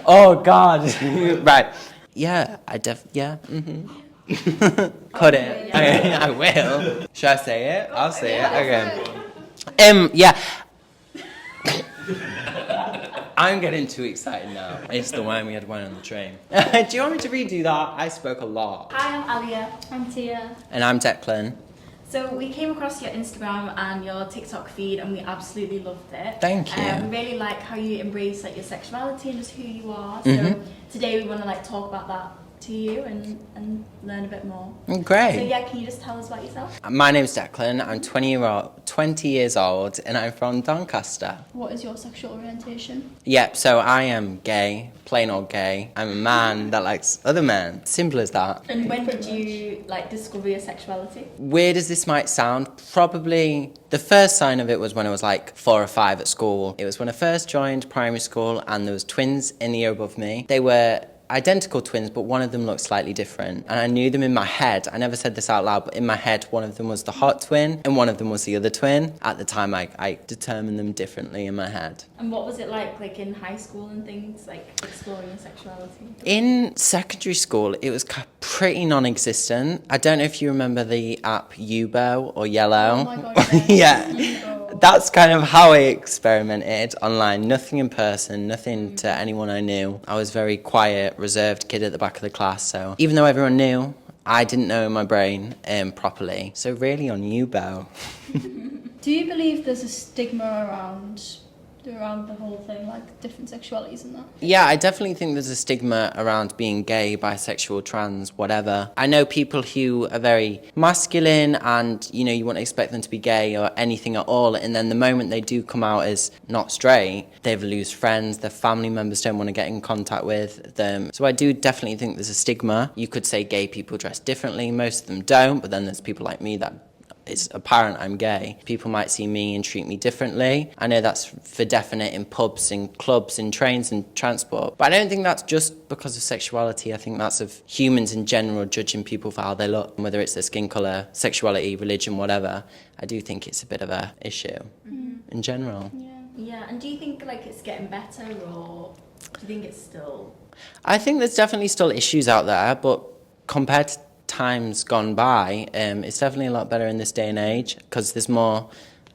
Oh, God. Right. Yeah, yeah. Cut it. Okay, I will. Should I say it? I'll say it. Okay. Yeah. I'm getting too excited now. It's the wine we had wine on the train. Do you want me to redo that? I spoke a lot. Hi, I'm Alia. I'm Tia. And I'm Declan. So we came across your Instagram and your TikTok feed and we absolutely loved it. Thank you. We really like how you embrace like your sexuality and just who you are. So today we want to like talk about that to you and learn a bit more. Great. So yeah, can you just tell us about yourself? My name's Declan. I'm 20 years old and I'm from Doncaster. What is your sexual orientation? Yep, so I am gay, plain old gay. I'm a man that likes other men. Simple as that. And when did you like discover your sexuality? Weird as this might sound, probably the first sign of it was when I was like 4 or 5 at school. It was when I first joined primary school and there was twins in the year above me. They were identical twins, but one of them looked slightly different. And I knew them in my head. I never said this out loud, but in my head, one of them was the hot twin and one of them was the other twin. At the time, I determined them differently in my head. And what was it like in high school and things, like exploring your sexuality? In secondary school, it was pretty non-existent. I don't know if you remember the app Yubo or Yellow. Oh my God, yeah. That's kind of how I experimented online. Nothing in person, nothing to anyone I knew. I was very quiet, reserved kid at the back of the class. So even though everyone knew, I didn't know in my brain properly. So really on Yubo. Do you believe there's a stigma around the whole thing, like different sexualities and that? Yeah, I definitely think there's a stigma around being gay, bisexual, trans, whatever. I know people who are very masculine and, you know, you wouldn't expect them to be gay or anything at all. And then the moment they do come out as not straight, they lose friends, their family members don't want to get in contact with them. So I do definitely think there's a stigma. You could say gay people dress differently. Most of them don't, but then there's people like me that it's apparent I'm gay. People might see me and treat me differently. I know that's for definite in pubs, in clubs, in trains and transport. But I don't think that's just because of sexuality. I think that's of humans in general judging people for how they look, whether it's their skin colour, sexuality, religion, whatever. I do think it's a bit of a issue in general. Yeah, and do you think like it's getting better or do you think it's still... I think there's definitely still issues out there, but compared to times gone by, it's definitely a lot better in this day and age because there's more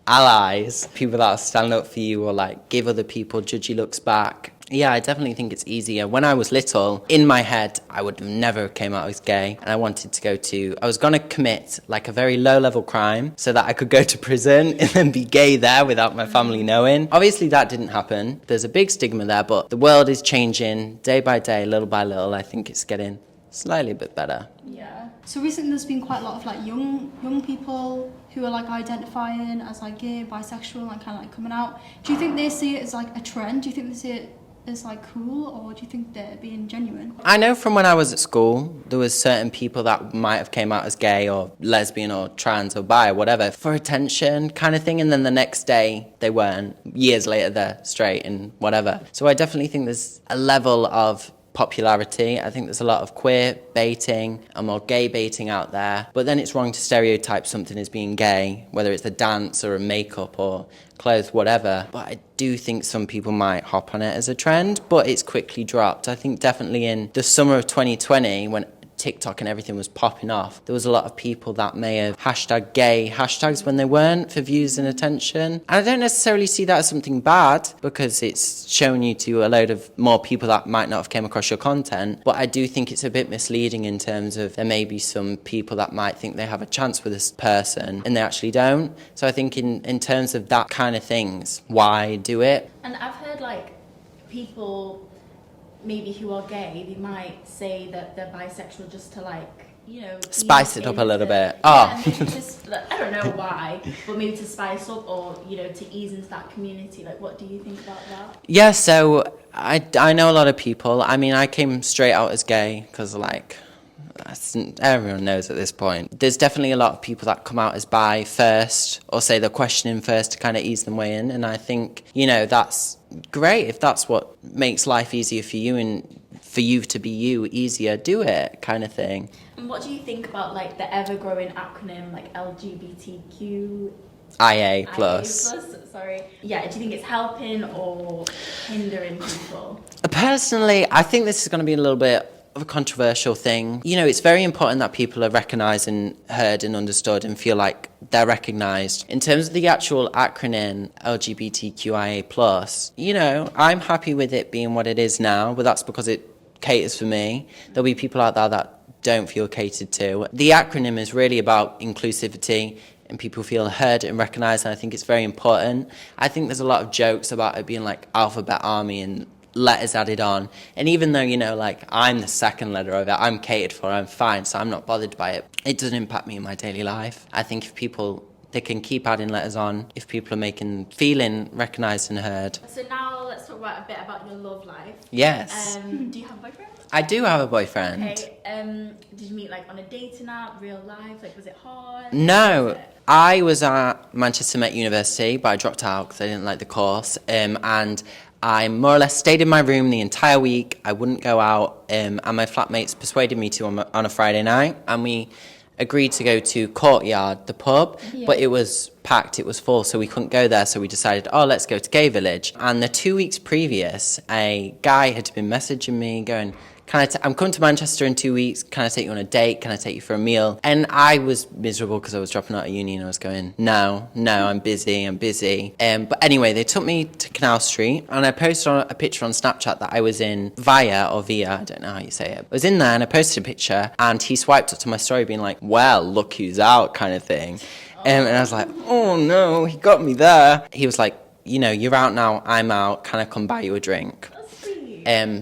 allies, people that will stand up for you or like give other people judgy looks back. Yeah, I definitely think it's easier. When I was little, in my head, I would have never came out as gay and I wanted to I was going to commit like a very low level crime so that I could go to prison and then be gay there without my family knowing. Obviously that didn't happen. There's a big stigma there, but the world is changing day by day, little by little. I think it's getting slightly a bit better. Yeah. So recently there's been quite a lot of like young people who are like identifying as like gay, bisexual, and kind of like coming out. Do you think they see it as like a trend? Do you think they see it as like cool, or do you think they're being genuine? I know from when I was at school, there was certain people that might have came out as gay or lesbian or trans or bi or whatever for attention kind of thing, and then the next day they weren't. Years later they're straight and whatever. So I definitely think there's a level of popularity. I think there's a lot of queer baiting and more gay baiting out there, but then it's wrong to stereotype something as being gay, whether it's a dance or a makeup or clothes, whatever. But I do think some people might hop on it as a trend, but it's quickly dropped. I think definitely in the summer of 2020 when TikTok and everything was popping off, there was a lot of people that may have hashtag gay hashtags when they weren't for views and attention. And I don't necessarily see that as something bad because it's showing you to a load of more people that might not have came across your content. But I do think it's a bit misleading in terms of there may be some people that might think they have a chance with this person and they actually don't. So I think in terms of that kind of things, why do it? And I've heard like people maybe who are gay, they might say that they're bisexual just to like, you know, spice it up a little bit. Yeah, maybe just, I don't know why, but maybe to spice up or, you know, to ease into that community. Like, what do you think about that? Yeah, so I know a lot of people. I mean, I came straight out as gay because like everyone knows at this point. There's definitely a lot of people that come out as bi first or say they're questioning first to kind of ease them way in, and I think, you know, that's great. If that's what makes life easier for you and for you to be you easier, do it kind of thing. And what do you think about like the ever-growing acronym like LGBTQ IA plus. Sorry. Yeah, do you think it's helping or hindering people? Personally, I think this is going to be a little bit of a controversial thing. You know, it's very important that people are recognised and heard and understood and feel like they're recognised. In terms of the actual acronym LGBTQIA+, you know, I'm happy with it being what it is now, but that's because it caters for me. There'll be people out there that don't feel catered to. The acronym is really about inclusivity and people feel heard and recognised, and I think it's very important. I think there's a lot of jokes about it being like alphabet army and letters added on, and even though, you know, like I'm the second letter of it, I'm catered for, I'm fine, so I'm not bothered by it. It doesn't impact me in my daily life. I think if people, they can keep adding letters on if people are feeling recognised and heard. So now let's talk about a bit about your love life. Yes. Do you have a boyfriend? I do have a boyfriend. Okay. Did you meet like on a dating app, real life? Like, was it hard? No. I was at Manchester Met University, but I dropped out because I didn't like the course. And I more or less stayed in my room the entire week. I wouldn't go out. And my flatmates persuaded me to on a Friday night. And we agreed to go to Courtyard, the pub. Yeah. But it was packed, it was full, so we couldn't go there. So we decided, let's go to Gay Village. And the 2 weeks previous, a guy had been messaging me going, I'm coming to Manchester in 2 weeks. Can I take you on a date? Can I take you for a meal? And I was miserable because I was dropping out of uni and I was going, no, I'm busy. But anyway, they took me to Canal Street and I posted a picture on Snapchat that I was in Via, I don't know how you say it. I was in there and I posted a picture and he swiped up to my story being like, well, look who's out kind of thing. And I was like, oh no, he got me there. He was like, you know, you're out now, I'm out. Can I come buy you a drink?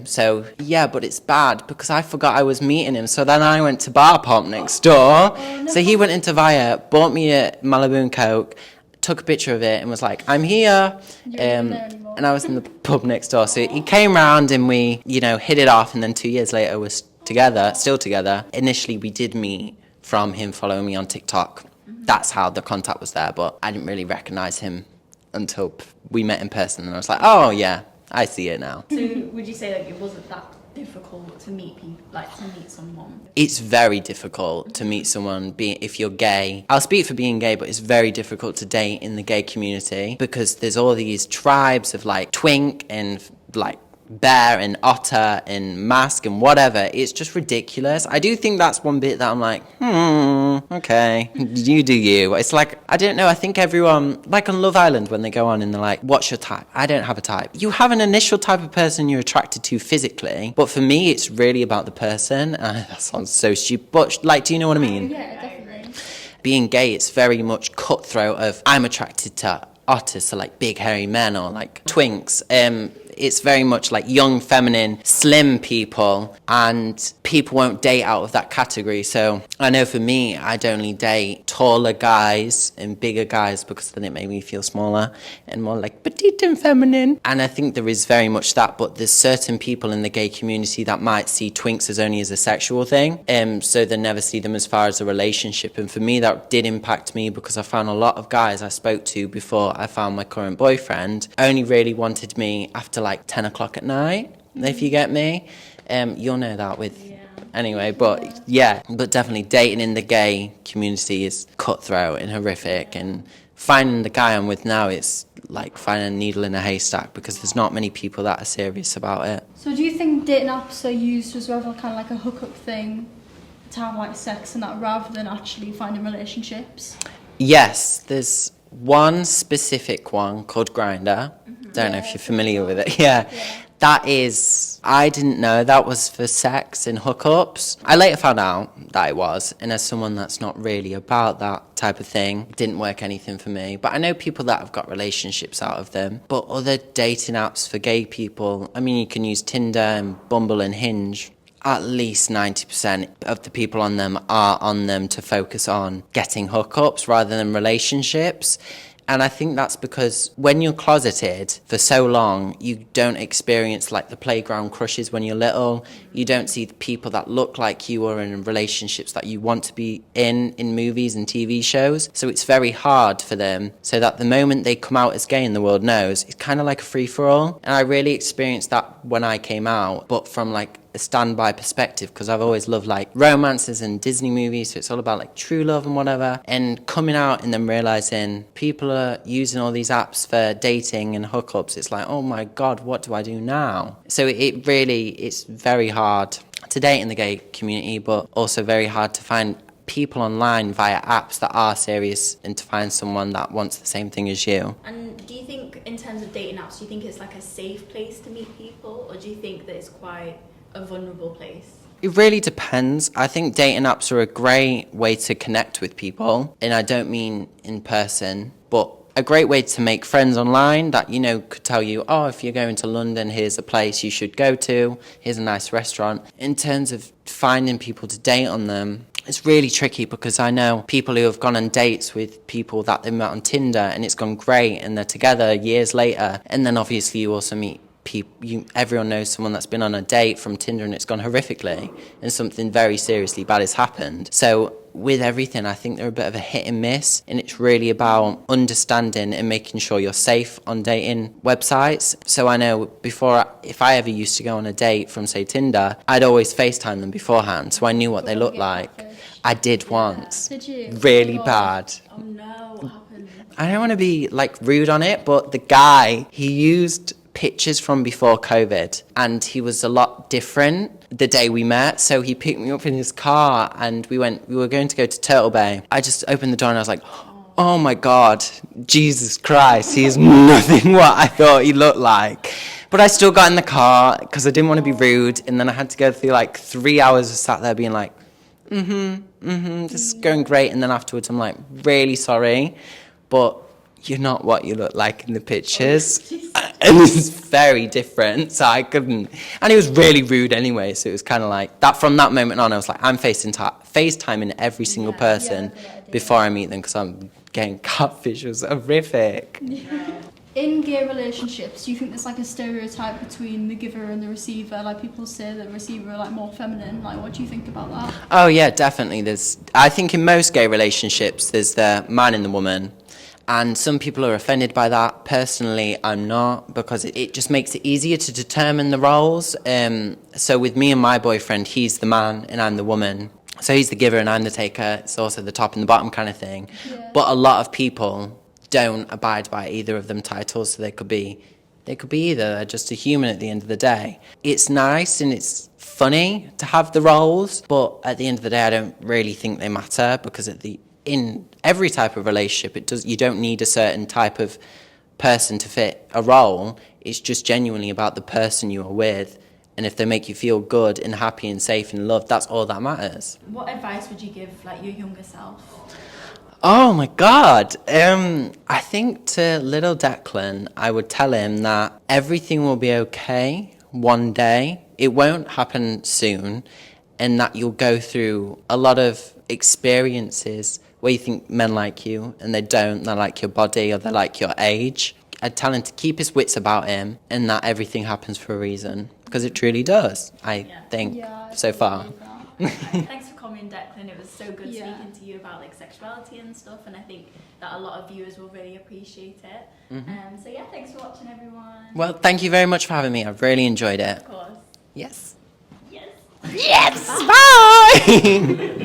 So yeah, but it's bad because I forgot I was meeting him. So then I went to Bar Pop next door. No. So he went into Via, bought me a Malibu and Coke, took a picture of it and was like, I'm here. And I was in the pub next door. So he came round and we, you know, hit it off. And then 2 years later we're still together. Initially we did meet from him following me on TikTok. Mm-hmm. That's how the contact was there. But I didn't really recognise him until we met in person. And I was like, oh yeah. I see it now. So would you say like it wasn't that difficult to meet people, like to meet someone? It's very difficult to meet someone if you're gay. I'll speak for being gay, but it's very difficult to date in the gay community because there's all these tribes of like twink and like bear and otter and mask and whatever. It's just ridiculous. I do think that's one bit that I'm like, okay, you do you. It's like, I don't know, I think everyone, like on Love Island when they go on and they're like, what's your type? I don't have a type. You have an initial type of person you're attracted to physically, but for me it's really about the person. That sounds so stupid, but like, do you know what I mean? Yeah, definitely. Being gay, it's very much cutthroat of I'm attracted to otters, so like big hairy men or like twinks. It's very much like young, feminine, slim people, and people won't date out of that category. So I know for me, I'd only date taller guys and bigger guys because then it made me feel smaller and more like petite and feminine. And I think there is very much that, but there's certain people in the gay community that might see twinks as only as a sexual thing, so they never see them as far as a relationship. And for me, that did impact me because I found a lot of guys I spoke to before I found my current boyfriend only really wanted me after like 10 o'clock at night, if you get me. You'll know that with... Yeah. Anyway, but yeah, but definitely dating in the gay community is cutthroat and horrific, and finding the guy I'm with now is like finding a needle in a haystack because there's not many people that are serious about it. So do you think dating apps are used as well for kind of like a hookup thing to have like sex and that rather than actually finding relationships? Yes, there's one specific one called Grindr. Don't know if you're familiar with it. Yeah. That is, I didn't know that was for sex and hookups. I later found out that it was, and as someone that's not really about that type of thing, it didn't work anything for me. But I know people that have got relationships out of them. But other dating apps for gay people, I mean, you can use Tinder and Bumble and Hinge. At least 90% of the people on them are on them to focus on getting hookups rather than relationships. And I think that's because when you're closeted for so long, you don't experience like the playground crushes when you're little. You don't see the people that look like you or in relationships that you want to be in movies and TV shows. So it's very hard for them. So that the moment they come out as gay and the world knows, it's kind of like a free-for-all. And I really experienced that when I came out, but from like a standby perspective because I've always loved like romances and Disney movies, so it's all about like true love and whatever. And coming out and then realizing people are using all these apps for dating and hookups, it's like, oh my God, what do I do now? So it's very hard to date in the gay community, but also very hard to find people online via apps that are serious and to find someone that wants the same thing as you. And do you think, in terms of dating apps, do you think it's like a safe place to meet people, or do you think that it's quite a vulnerable place? It really depends. I think dating apps are a great way to connect with people, and I don't mean in person, but a great way to make friends online that, you know, could tell you, oh, if you're going to London, here's a place you should go to, here's a nice restaurant. In terms of finding people to date on them, it's really tricky because I know people who have gone on dates with people that they met on Tinder and it's gone great and they're together years later. And then obviously you also meet people, everyone knows someone that's been on a date from Tinder and it's gone horrifically and something very seriously bad has happened. So with everything, I think they're a bit of a hit and miss, and it's really about understanding and making sure you're safe on dating websites. So I know before, if I ever used to go on a date from, say, Tinder, I'd always FaceTime them beforehand, so I knew what they looked like. I did once. Did you? Really bad. Oh no, what happened? I don't want to be like rude on it, but the guy, he used pictures from before COVID and he was a lot different the day we met. So he picked me up in his car and we were going to go to Turtle Bay. I just opened the door and I was like, oh my God, Jesus Christ, he is nothing what I thought he looked like. But I still got in the car because I didn't want to be rude, and then I had to go through like 3 hours of sat there being like, this is going great. And then afterwards I'm like, really sorry, but you're not what you look like in the pictures. And it's very different, so I couldn't. And it was really rude anyway, so it was kind of like that. From that moment on, I was like, I'm FaceTiming every single person before I meet them because I'm getting catfish. It was horrific. In gay relationships, do you think there's like a stereotype between the giver and the receiver? Like people say that the receiver are like more feminine. Like, what do you think about that? Oh yeah, definitely. I think in most gay relationships, there's the man and the woman. And some people are offended by that. Personally, I'm not, because it just makes it easier to determine the roles. So with me and my boyfriend, he's the man and I'm the woman. So he's the giver and I'm the taker. It's also the top and the bottom kind of thing. Yeah. But a lot of people don't abide by either of them titles, so they could be either. They're just a human at the end of the day. It's nice and it's funny to have the roles, but at the end of the day, I don't really think they matter, because in every type of relationship, you don't need a certain type of person to fit a role. It's just genuinely about the person you are with, and if they make you feel good and happy and safe and loved, that's all that matters. What advice would you give like your younger self? Oh my God. I think to little Declan, I would tell him that everything will be okay one day. It won't happen soon, and that you'll go through a lot of experiences where you think men like you and they don't. They like your body or they like your age. I'd tell him to keep his wits about him and that everything happens for a reason, because it truly does, I think, so far. Thanks for coming, Declan. It was so good speaking to you about like sexuality and stuff, and I think that a lot of viewers will really appreciate it. So yeah, thanks for watching, everyone. Well, thank you very much for having me. I've really enjoyed it. Of course. Yes. Yes. Yes. Bye.